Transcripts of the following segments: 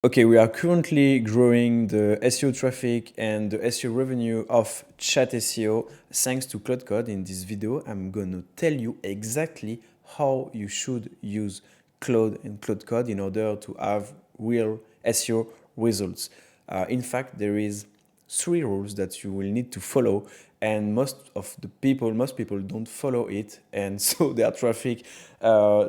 Okay, we are currently growing the SEO traffic and the SEO revenue of ChatSEO thanks to Claude Code. In this video, I'm going to tell you exactly how you should use Claude and Claude Code in order to have real SEO results. In fact, there is 3 rules that you will need to follow, and most people don't follow it, and so their traffic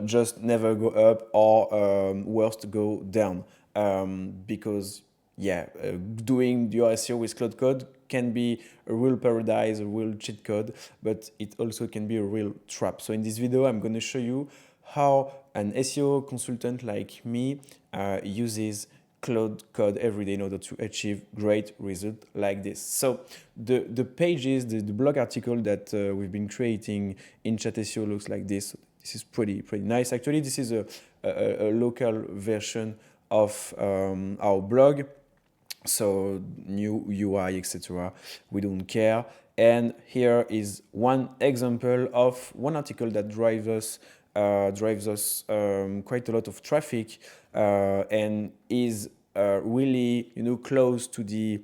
just never go up or worst go down. Because doing your SEO with Claude Code can be a real paradise, a real cheat code, but it also can be a real trap. So in this video, I'm going to show you how an SEO consultant like me uses Claude Code every day in order to achieve great results like this. So the pages, the blog article that we've been creating in ChatSEO looks like this. This is pretty nice. Actually, this is a local version of our blog, so new UI, etc. We don't care. And here is one example of one article that drives us quite a lot of traffic and is really close to the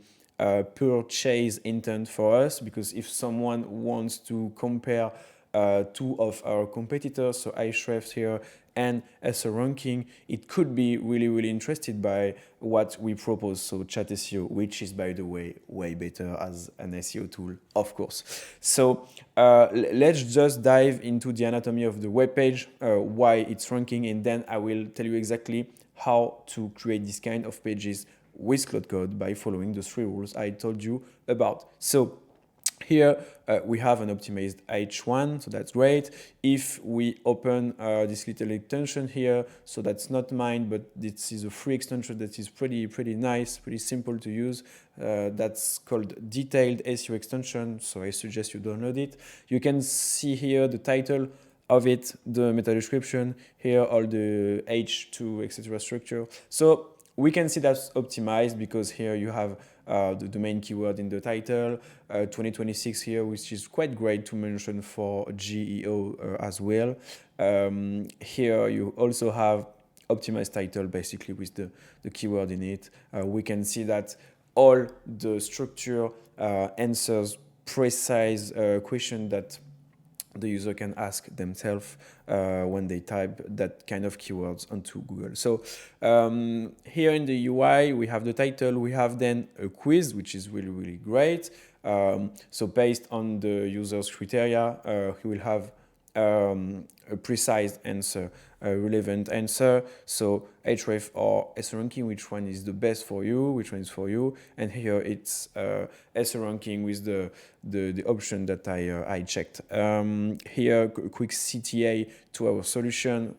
purchase intent for us, because if someone wants to compare 2 of our competitors, so Ahrefs here and SEO ranking, it could be really interested by what we propose, so ChatSEO, which is, by the way, way better as an SEO tool, of course. So let's just dive into the anatomy of the web page, why it's ranking, and then I will tell you exactly how to create this kind of pages with Claude Code by following the 3 rules I told you about. So here we have an optimized H1, so that's great. If we open this little extension here, so that's not mine, but this is a free extension that is pretty nice, pretty simple to use. That's called Detailed SEO extension, so I suggest you download it. You can see here the title of it, the meta description, here all the H2, etc. structure. So we can see that's optimized because here you have the main keyword in the title, 2026 here, which is quite great to mention for GEO as well. Here you also have optimized title, basically with the keyword in it. We can see that all the structure answers precise question that the user can ask themselves when they type that kind of keywords onto Google. So here in the UI, we have the title, we have then a quiz, which is really great. So based on the user's criteria, he will have a precise answer, a relevant answer. So href or SEO ranking, which one is the best for you, which one is for you. And here it's SEO ranking with the option that I checked. Here, a quick CTA to our solution,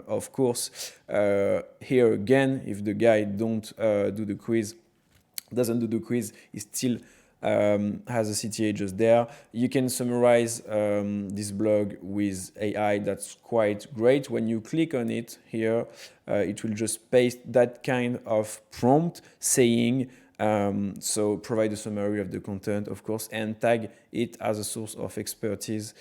of course. Here again, if the guy doesn't do the quiz, he still has a CTA just there. You can summarize this blog with AI. That's quite great. When you click on it here, it will just paste that kind of prompt saying, so provide a summary of the content, of course, and tag it as a source of expertise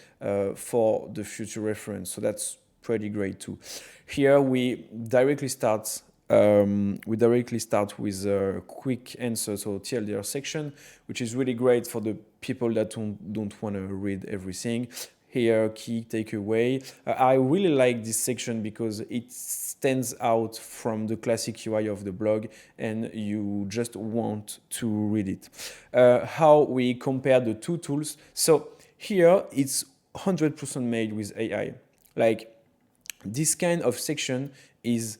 for the future reference. So that's pretty great too. Here we directly start with a quick answer, so TLDR section, which is really great for the people that don't want to read everything. Here, key takeaway. I really like this section because it stands out from the classic UI of the blog and you just want to read it. How we compare the 2 tools. So here it's 100% made with AI. Like, this kind of section is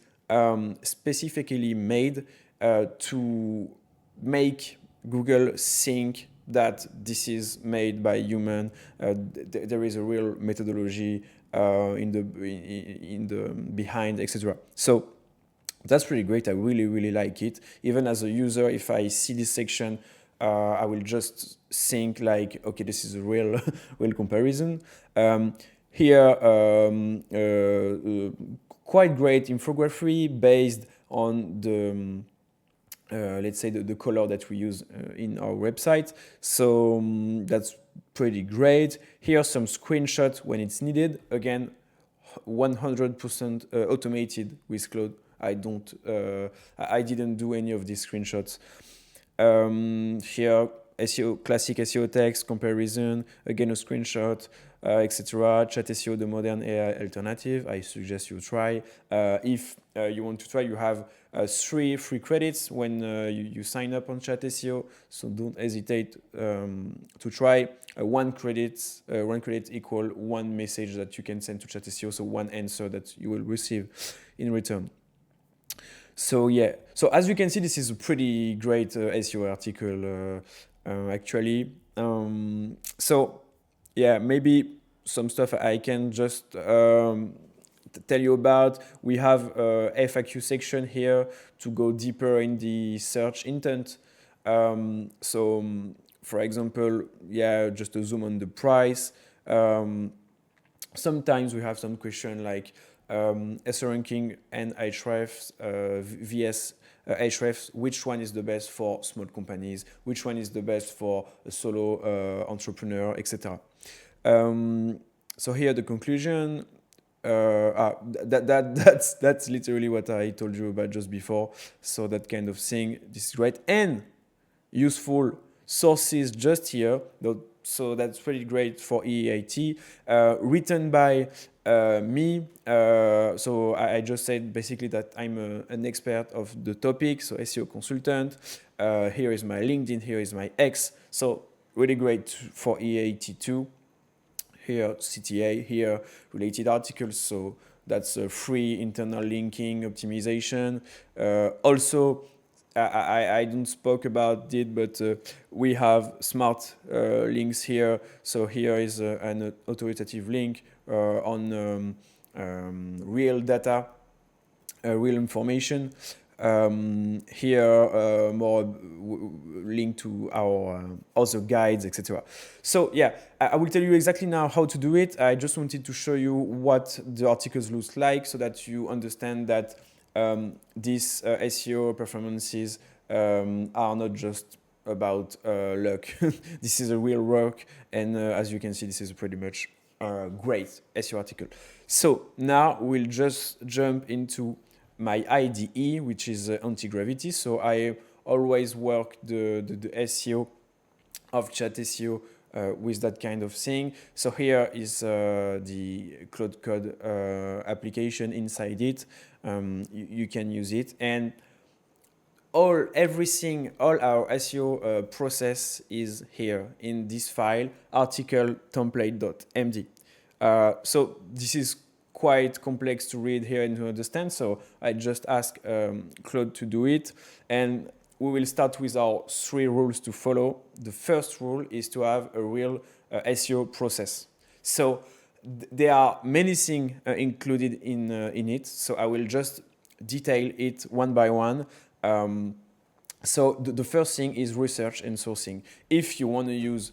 specifically made to make Google think that this is made by human. There is a real methodology in the behind, etc. So that's really great. I really like it. Even as a user, if I see this section, I will just think like, okay, this is a real comparison. Here, quite great infography based on the let's say the color that we use in our website. So that's pretty great. Here are some screenshots when it's needed. Again, 100% automated with Claude I didn't do any of these screenshots. Here, SEO, classic SEO text, comparison, again a screenshot, etc. ChatSEO, the modern AI alternative. I suggest you try. If you want to try, you have 3 free credits when you sign up on ChatSEO, so don't hesitate to try. 1 credit equal 1 message that you can send to ChatSEO, so 1 answer that you will receive in return. So yeah, so as you can see, this is a pretty great SEO article actually. So yeah, maybe some stuff I can just tell you about. We have a FAQ section here to go deeper in the search intent. For example, yeah, just to zoom on the price. Sometimes we have some question like SEO ranking and hrefs vs hrefs, which one is the best for small companies, which one is the best for a solo entrepreneur, etc. So here the conclusion. That's literally what I told you about just before. So that kind of thing, this is great, and useful sources just here. So that's pretty great for EAT. Written by me. So I just said basically that I'm an expert of the topic, so SEO consultant. Here is my LinkedIn, here is my X. So really great for EAT too. Here CTA, here related articles. So that's a free internal linking optimization. Also, I don't spoke about it, but we have smart links here. So here is an authoritative link on real data, real information. Here more link to our other guides, etc. So yeah, I will tell you exactly now how to do it. I just wanted to show you what the articles look like so that you understand that these SEO performances are not just about luck. This is a real work, and as you can see, this is pretty much a great SEO article. So now we'll just jump into my IDE, which is anti-gravity. So I always work the SEO of ChatSEO with that kind of thing. So here is the Claude Code application inside it. You can use it, and all our SEO process is here in this file, article template.md. So this is quite complex to read here and to understand, so I just ask Claude to do it, and we will start with our 3 rules to follow. The first rule is to have a real SEO process. So there are many things included in it, so I will just detail it one by one. So the first thing is research and sourcing. If you want to use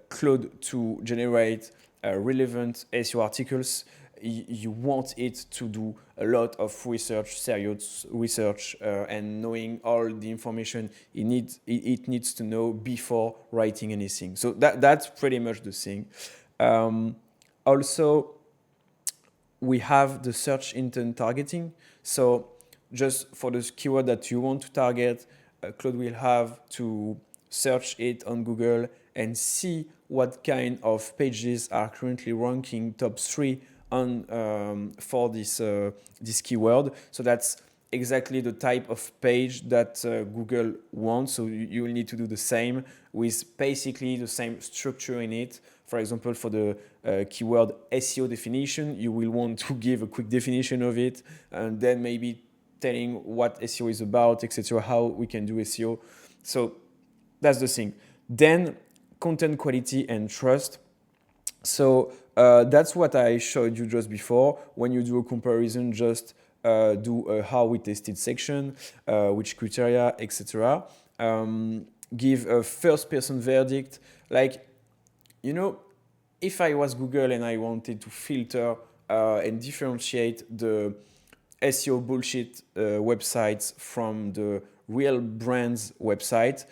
Claude to generate relevant SEO articles, you want it to do a lot of research, serious research, and knowing all the information it needs to know before writing anything. So that's pretty much the thing. Also, we have the search intent targeting. So just for the keyword that you want to target, Claude will have to search it on Google and see what kind of pages are currently ranking top 3 on for this keyword. So that's exactly the type of page that Google wants. So you will need to do the same with basically the same structure in it. For example, for the keyword SEO definition, you will want to give a quick definition of it, and then maybe telling what SEO is about, etc., how we can do SEO. So that's the thing. Then content quality and trust. So that's what I showed you just before. When you do a comparison, just do a how we tested section, which criteria, etc. Give a first-person verdict. Like, you know, if I was Google and I wanted to filter and differentiate the SEO bullshit websites from the real brand's website,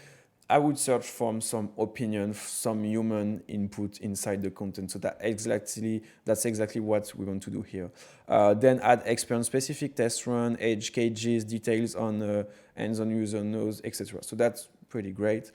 I would search for some opinion, some human input inside the content. So that's exactly what we want to do here. Then add experience-specific test run, edge cages, details on hands-on user knows, etc. So that's pretty great.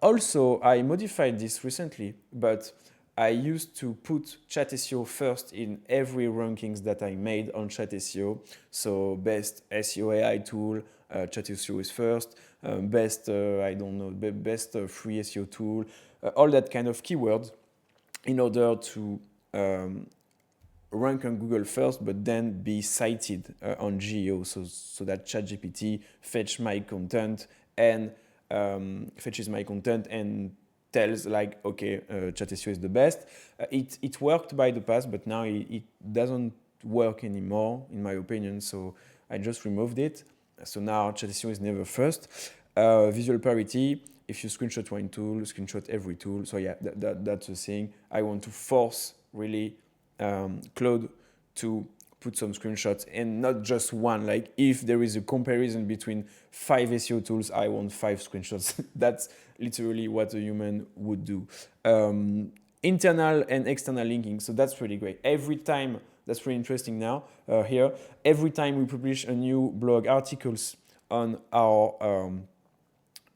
Also, I modified this recently, but I used to put ChatSEO first in every rankings that I made on ChatSEO. So best SEO AI tool, ChatSEO is first. Best, I don't know, best free SEO tool, all that kind of keywords in order to rank on Google first, but then be cited on GEO, so that ChatGPT fetches my content and tells like, okay, ChatSEO is the best. It worked by the past, but now it doesn't work anymore, in my opinion. So I just removed it. So now ChatSEO is never first. Visual parity. If you screenshot one tool, screenshot every tool. So yeah, that's the thing. I want to force really Claude to put some screenshots and not just one. Like if there is a comparison between 5 SEO tools, I want 5 screenshots. That's literally what a human would do. Internal and external linking. So that's pretty great. Every time, that's pretty interesting now here. Every time we publish a new blog articles on our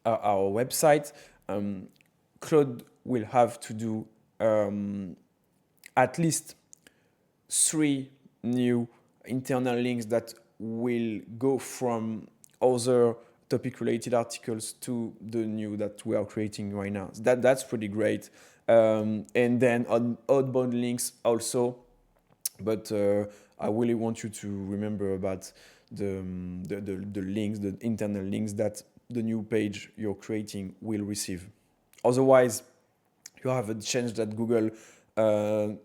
website, Claude will have to do at least 3 new internal links that will go from other topic-related articles to the new that we are creating right now. That's pretty great. And then on outbound links also, but I really want you to remember about the links, the internal links that the new page you're creating will receive. Otherwise, you have a chance that Google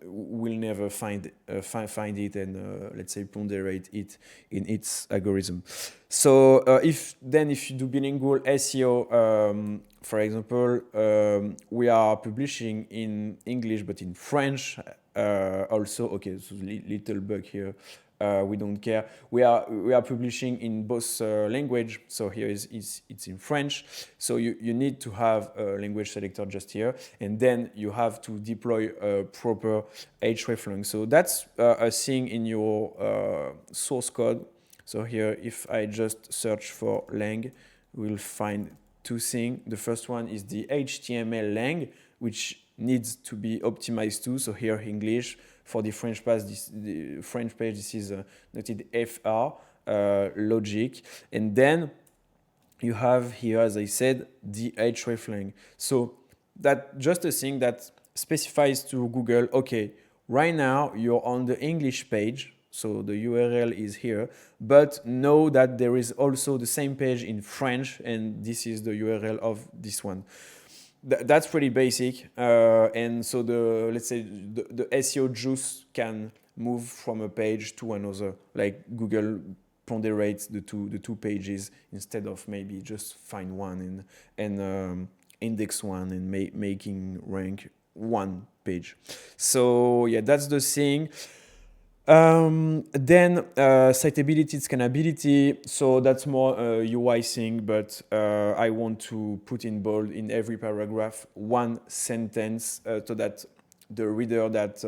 will never find it and let's say ponderate it in its algorithm. So if you do bilingual SEO, for example, we are publishing in English but in French also. Okay, so little bug here. We don't care. We are publishing in both language. So here it's in French. So you need to have a language selector just here, and then you have to deploy a proper hreflang. So that's a thing in your source code. So here, if I just search for lang, we'll find 2 things. The first one is the HTML lang, which needs to be optimized too. So here English. For the French page, this is noted FR, logic. And then you have here, as I said, the hreflang. So that just a thing that specifies to Google, okay, right now you're on the English page, so the URL is here, but know that there is also the same page in French, and this is the URL of this one. That's pretty basic, and so let's say the SEO juice can move from a page to another. Like Google ponderates the two pages instead of maybe just find one and index one and making rank one page. So yeah, that's the thing. Then citability, scannability, so that's more UI thing, but I want to put in bold in every paragraph one sentence so that the reader that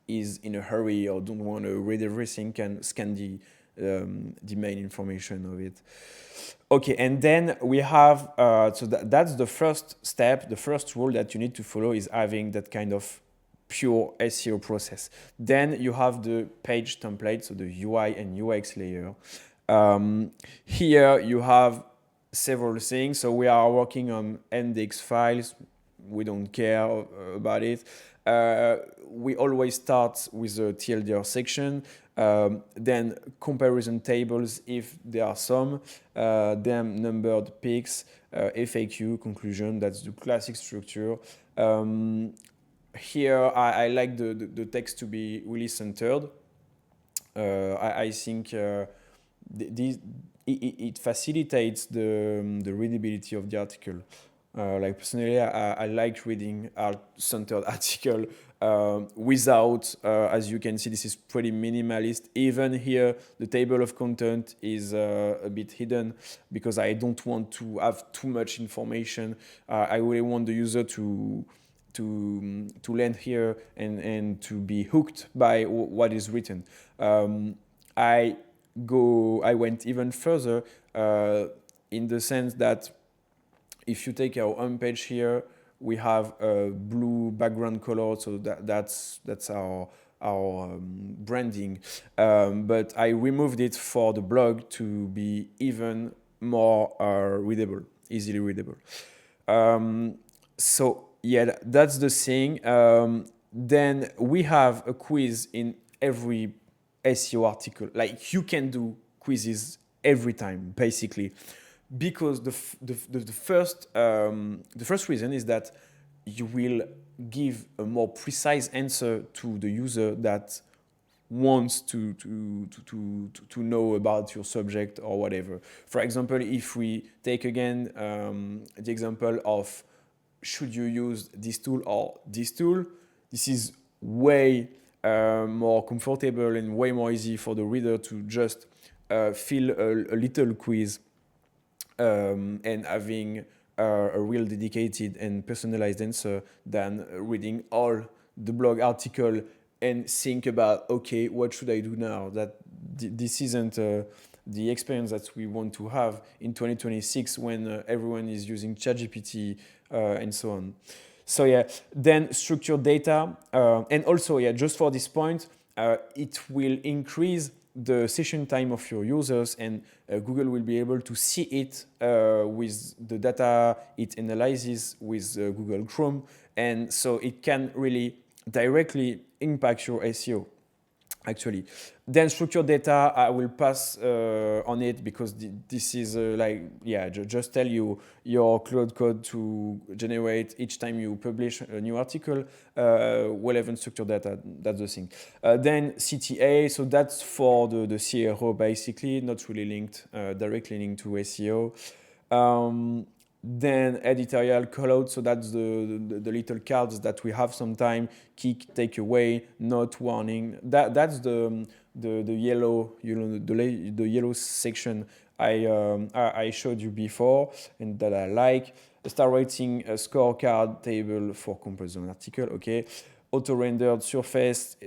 is in a hurry or don't want to read everything can scan the main information of it. Okay, and then we have, so that's the first step. The first rule that you need to follow is having that kind of pure SEO process. Then you have the page template, so the UI and UX layer. Here you have several things. So we are working on index files. We don't care about it. We always start with the TLDR section, then comparison tables if there are some, then numbered picks, FAQ, conclusion, that's the classic structure. Here, I like the text to be really centered. I think it facilitates the readability of the article. Like personally, I like reading art-centered article without, as you can see, this is pretty minimalist. Even here, the table of content is a bit hidden because I don't want to have too much information. I really want the user to land here and to be hooked by what is written. I went even further in the sense that if you take our home page here, we have a blue background color, so that's our branding. But I removed it for the blog to be even more readable, easily readable. So yeah, that's the thing. Then we have a quiz in every SEO article. Like you can do quizzes every time, basically, because the first reason is that you will give a more precise answer to the user that wants to know about your subject or whatever. For example, if we take again the example of should you use this tool or this tool, this is way more comfortable and way more easy for the reader to just fill a little quiz and having a real dedicated and personalized answer than reading all the blog article and think about, okay, what should I do now? That this isn't the experience that we want to have in 2026 when everyone is using ChatGPT and so on. So yeah, then structured data. And also, yeah, just for this point, it will increase the session time of your users, and Google will be able to see it with the data it analyzes with Google Chrome. And so it can really directly impact your SEO. Actually, then structured data, I will pass on it because this is just tell you your Claude Code to generate each time you publish a new article, relevant structured data, that's the thing. Then CTA, so that's for the CRO basically, not really linked, directly linked to SEO. Then editorial callout, so that's the little cards that we have sometime, kick, take away, note, warning. That's the yellow, the yellow section I showed you before and that I like. Star rating, a scorecard table for comparison article, okay. Auto-rendered surface.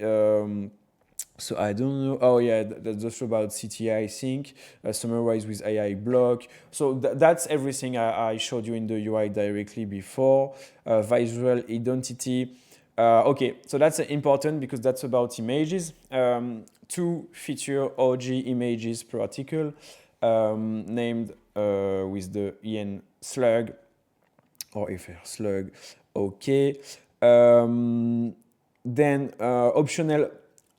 So I don't know. Oh yeah, that's just about CTA, I think. Summarized with AI block. So that's everything I showed you in the UI directly before. Visual identity. Okay, so that's important because that's about images. 2 feature OG images per article, named with the EN slug or FR slug. Okay. Then optional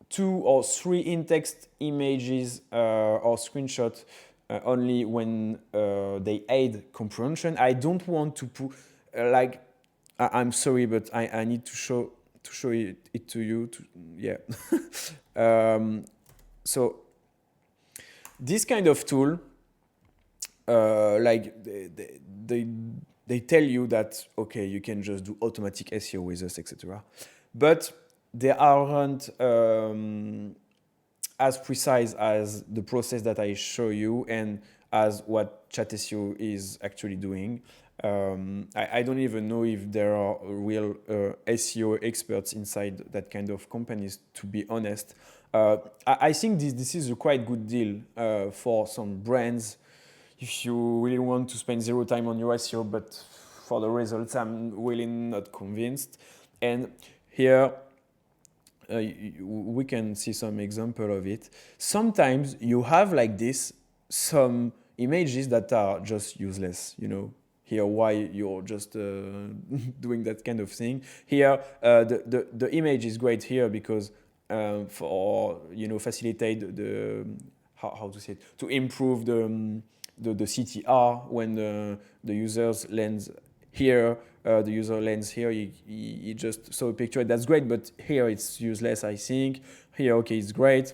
2 or 3 in-text images or screenshots only when they aid comprehension. I don't want to put I'm sorry, but I need to show it to you. Yeah. So this kind of tool, they tell you that okay, you can just do automatic SEO with us, etc. But they aren't as precise as the process that I show you and as what ChatSEO is actually doing. I don't even know if there are real SEO experts inside that kind of companies, to be honest. I think this is a quite good deal for some brands if you really want to spend zero time on your SEO, but for the results, I'm really not convinced. And here, we can see some example of it. Sometimes you have like this, some images that are just useless, Here, why you're just doing that kind of thing. Here, the image is great here because for facilitate the how to say it, to improve the CTR when the user's lands here. The user lands here, he just saw a picture, that's great, but here it's useless, I think. Here, okay, it's great.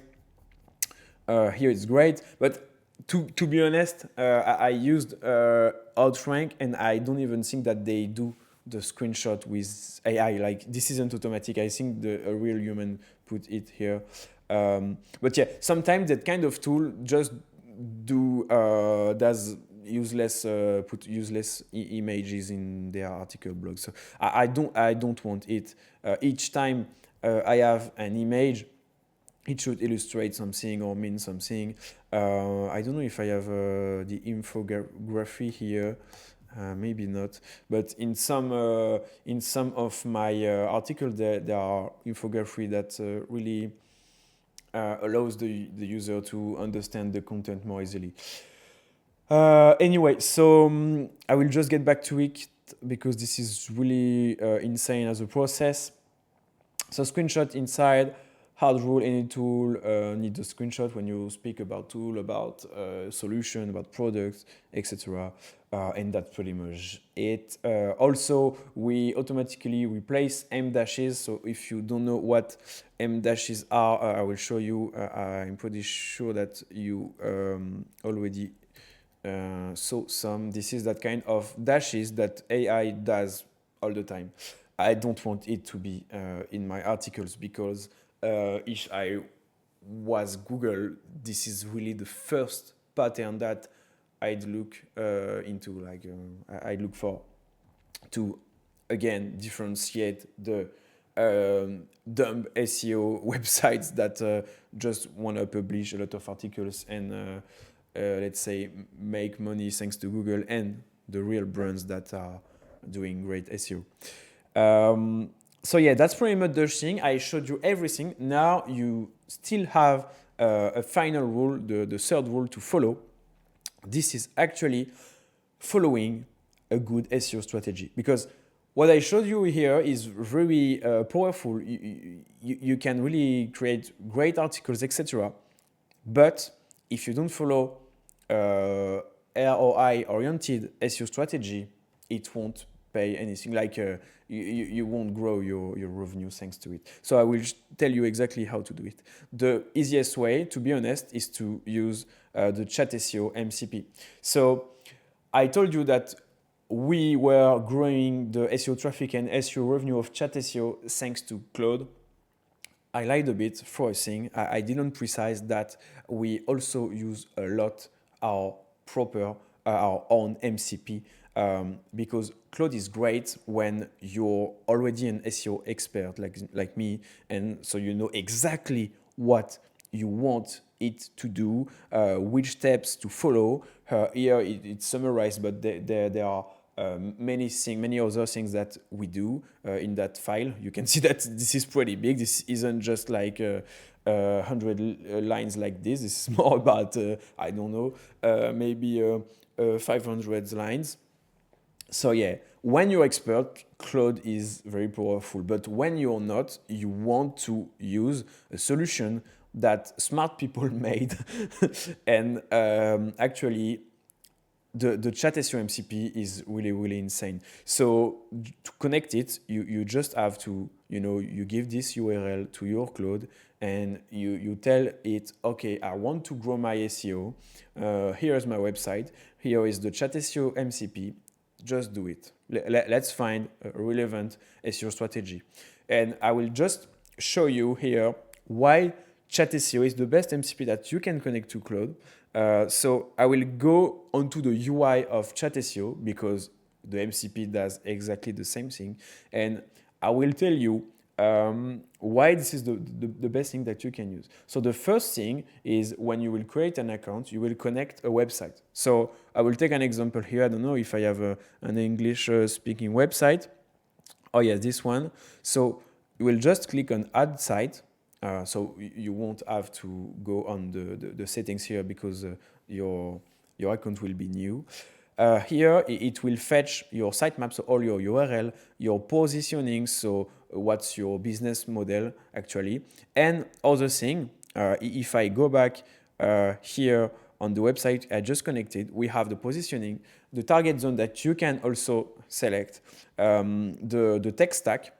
Here it's great, but to be honest, I used hreflang, and I don't even think that they do the screenshot with AI. Like, this isn't automatic. I think a real human put it here. But yeah, sometimes that kind of tool just does useless put useless images in their article blog. So I don't want it. Each time I have an image, it should illustrate something or mean something. I don't know if I have the infography here. Maybe not, but in some of my articles there are infography that really allows the user to understand the content more easily. Anyway, so I will just get back to it because this is really insane as a process. So screenshot inside. Hard rule, any tool needs a screenshot when you speak about tool, about solution, about products, etc. And that's pretty much it. Also, we automatically replace M dashes. So if you don't know what M dashes are, I will show you. I'm pretty sure that you already saw some. This is that kind of dashes that AI does all the time. I don't want it to be in my articles because if I was Google, this is really the first pattern that I'd look into, like I'd look for to, again, differentiate the dumb SEO websites that just want to publish a lot of articles and let's say make money thanks to Google, and the real brands that are doing great SEO. So yeah, that's pretty much the thing. I showed you everything. Now you still have a final rule, the third rule to follow. This is actually following a good SEO strategy, because what I showed you here is very powerful. You can really create great articles, etc. But if you don't follow ROI-oriented SEO strategy, it won't pay anything. Like you won't grow your revenue thanks to it. So I will tell you exactly how to do it. The easiest way, to be honest, is to use the ChatSEO MCP. So I told you that we were growing the SEO traffic and SEO revenue of ChatSEO thanks to Claude. I lied a bit for a thing. I didn't precise that we also use a lot our own MCP, because Claude is great when you're already an SEO expert like me, and so you know exactly what you want it to do, which steps to follow. Here it's summarized, but there are many other things that we do in that file. You can see that this is pretty big. This isn't just like 100 lines like this. This is more about, I don't know, maybe 500 lines. So yeah, when you're expert, Claude is very powerful. But when you're not, you want to use a solution that smart people made. And actually, the ChatSEO MCP is really insane. So to connect it, you just have to, you give this URL to your Claude, and you tell it, okay, I want to grow my SEO. Here's my website. Here is the ChatSEO MCP. Just do it. Let's find a relevant SEO strategy. And I will just show you here why ChatSEO is the best MCP that you can connect to Claude. So I will go onto the UI of ChatSEO because the MCP does exactly the same thing. And I will tell you why this is the best thing that you can use. So the first thing is, when you will create an account, you will connect a website. So I will take an example here. I don't know if I have an English speaking website. Oh yeah, this one. So you will just click on add site. So you won't have to go on the settings here because your account will be new. Here it will fetch your sitemap, so all your URL, your positioning, so what's your business model actually, and other thing. If I go back here on the website I just connected, we have the positioning, the target zone that you can also select, the tech stack.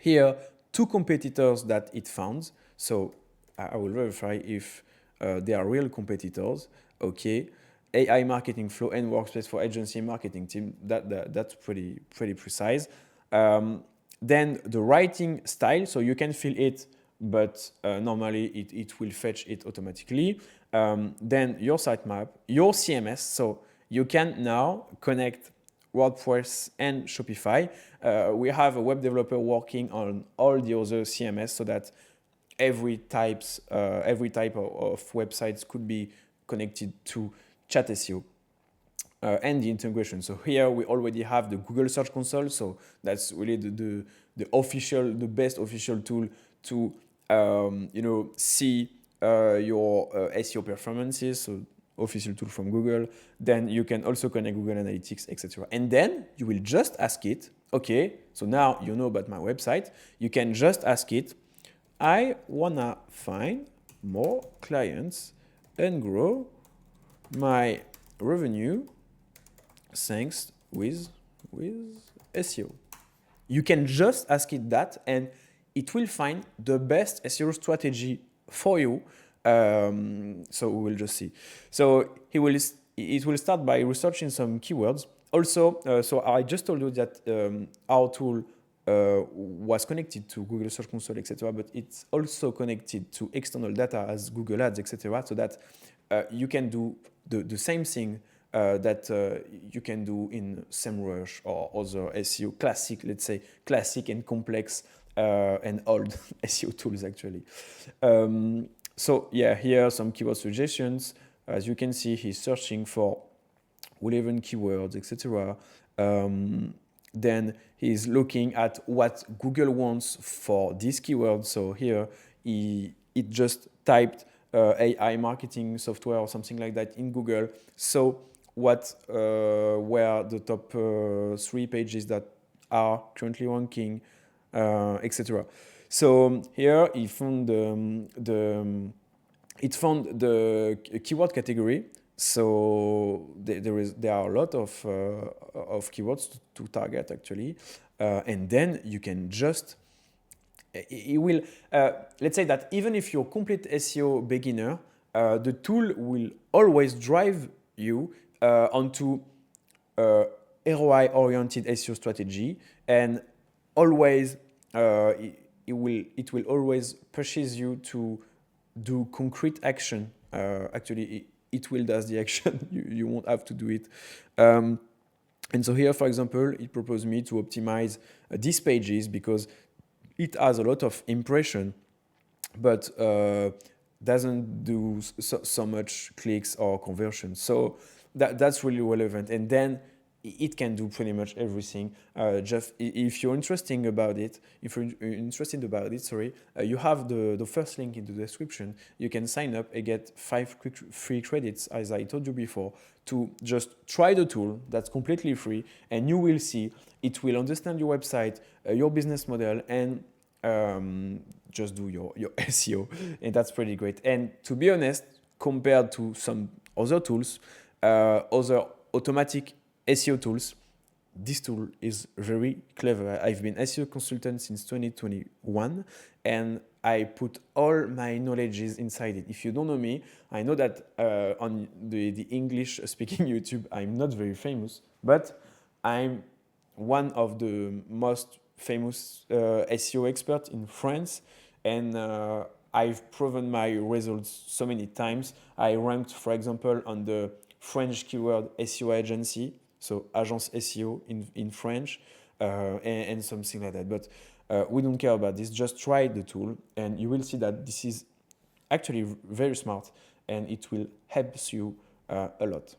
Here, 2 competitors that it found. So I will verify if they are real competitors. Okay. AI marketing flow and workspace for agency marketing team. That's pretty precise. Then the writing style, so you can fill it, but normally it will fetch it automatically. Then your sitemap, your CMS, so you can now connect WordPress and Shopify. We have a web developer working on all the other CMS so that every type of websites could be connected to ChatSEO. And the integration. So here we already have the Google Search Console. So that's really the best official tool to see your SEO performances. So official tool from Google. Then you can also connect Google Analytics, etc. And then you will just ask it. Okay, so now you know about my website. You can just ask it. I wanna find more clients and grow my revenue thanks with SEO. You can just ask it that and it will find the best SEO strategy for you. So we will just see. So it will start by researching some keywords. Also, so I just told you that our tool was connected to Google Search Console, etc. But it's also connected to external data as Google Ads, etc. So that you can do the same thing that you can do in SEMrush or other SEO classic, let's say classic and complex and old SEO tools actually. So yeah, here are some keyword suggestions. As you can see, he's searching for relevant keywords, etc. Then he's looking at what Google wants for this keyword. So here it just typed AI marketing software or something like that in Google. So what were the top 3 pages that are currently ranking, etc. So here he found it found the keyword category. So there are a lot of keywords to target actually, and then you can just it will let's say that even if you're complete SEO beginner, the tool will always drive you onto ROI-oriented SEO strategy, and always it will always pushes you to do concrete action. Actually, it will does the action. You won't have to do it. And so here, for example, it proposed me to optimize these pages because it has a lot of impression, but doesn't do so much clicks or conversion. So that's really relevant. And then it can do pretty much everything. Just if you're interested about it, you have the first link in the description. You can sign up and get 5 quick free credits, as I told you before, to just try the tool. That's completely free, and you will see it will understand your website, your business model, and just do your SEO, and that's pretty great. And to be honest, compared to some other tools, other automatic SEO tools, this tool is very clever. I've been SEO consultant since 2021, and I put all my knowledges inside it. If you don't know me, I know that on the English speaking YouTube, I'm not very famous, but I'm one of the most famous SEO experts in France, and I've proven my results so many times. I ranked, for example, on the French keyword SEO agency, so agence SEO in French, and something like that. But we don't care about this. Just try the tool, and you will see that this is actually very smart, and it will help you a lot.